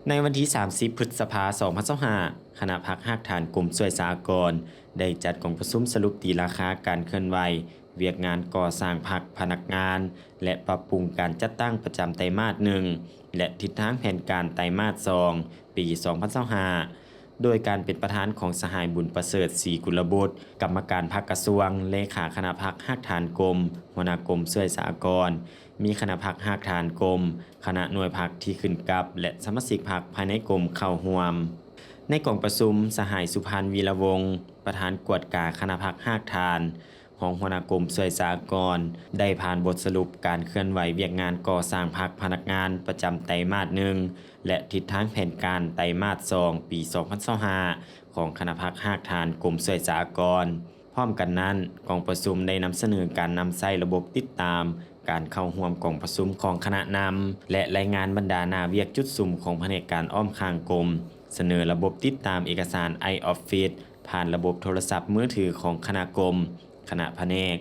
ในวันที่ 30 พฤษภาคม 2025 คณะพรรครากฐานกลุ่มช่วยสหกรณ์ได้จัดกองประชุมสรุปตีราคาการเคลื่อนไหวเวียกงานก่อสร้างพรรคพนักงาน และปรับปรุงการจัดตั้งประจำไตรมาส 1 และทิศทางแผนการไตรมาส 2 ปี 2025 โดยการเป็นประธานของสหายบุญประเสริฐศรีกุลบุตรกรรมการพรรคกระทรวงเลขาคณะพรรครากฐานกรมหัวหน้ากรมช่วยสหกรณ์มีคณะพรรครากฐานกรมคณะหน่วยพรรคที่ขึ้นกับและสมาชิกพรรคภายในกรมเข้าร่วมในกองประชุมสหายสุพันธ์วีระวงศ์ประธานกวดกาคณะพรรครากฐานของหัวหน้ากรมช่วยสหกรณ์ได้ผ่านบทสรุปการเคลื่อนไหวเวียกงานก่อสร้างพรรคพนักงานประจำไตรมาส 1 และทิศทางแผนการไตรมาส 2 ปี 2025 ของคณะพรรครากฐานกรมช่วยสหกรณ์พร้อมกันนั้นกองประชุมได้นำเสนอการนำใช้ระบบติดตามการเข้าร่วมกองประชุมของคณะนำและรายงานบรรดาหน้าเวียกจุดสุ่มของแผนกการอ้อมข้างกรมเสนอระบบติดตามเอกสาร iOffice ผ่านระบบโทรศัพท์มือถือของคณะกรมคณะแผนก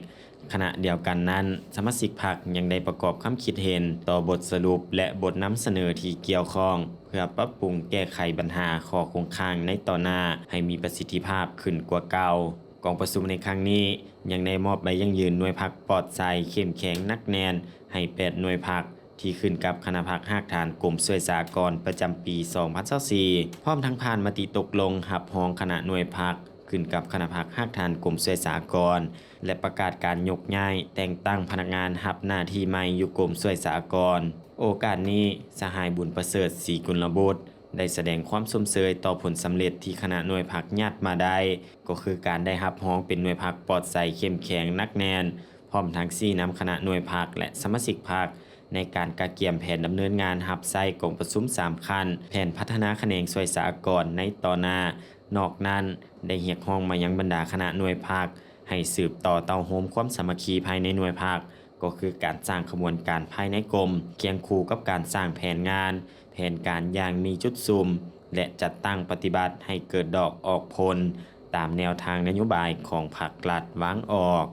ขณะเดียวกันนั้นสมาชิกพรรคยังได้ประกอบความคิดเห็นต่อบทสรุปและบทนำเสนอที่เกี่ยวข้องเพื่อปรับปรุงแก้ไขปัญหาข้อคงค้างในต่อหน้าให้มีประสิทธิภาพขึ้นกว่าเก่ากองประชุมในครั้งนี้ยังได้มอบใบยั่งยืนหน่วยพรรคปลอดภัยเข้มแข็งนักแน่นให้8หน่วยพรรคที่ขึ้นกับคณะพรรครากฐานกรมช่วยสหกรณ์ประจำปี 2024 พร้อมทั้งผ่านมติตกลงหับรองคณะหน่วยพรรคขึ้นกับคณะพรรครากฐานกรมช่วยสหกรณ์และประกาศการยกย้ายแต่งตั้งพนักงานรับหน้าที่ใหม่อยู่กรมช่วยสหกรณ์โอกาสนี้สหายบุญประเสริฐศรีกุลบุตรได้แสดงความสมเสยต่อผลสำเร็จที่คณะหน่วยพรรคญาติมาได้ก็คือการได้รับรองเป็นหน่วยพรรคปลอดภัยเข้มแข็งนักแน่นพร้อมทั้งชี้นำคณะหน่วยพรรคและสมาชิกพรรคในการกะเกียมแผนดำเนินงานรับใช้กองประชุม3ขั้นแผนพัฒนาแขนงช่วยสหกรณ์ในต่อหน้านอกนั้นได้เรียกร้องมายังบรรดาคณะหน่วยพรรคให้สืบต่อเต้าโฮมความสามัคคีภายในหน่วยพรรคก็คือการสร้างขบวนการภายในกรมเคียงคู่กับการสร้างแผนงานแผนการอย่างมีจุดซุ่มและจัดตั้งปฏิบัติให้เกิดดอกออกผลตามแนวทางนโยบายของพรรครัฐวางออก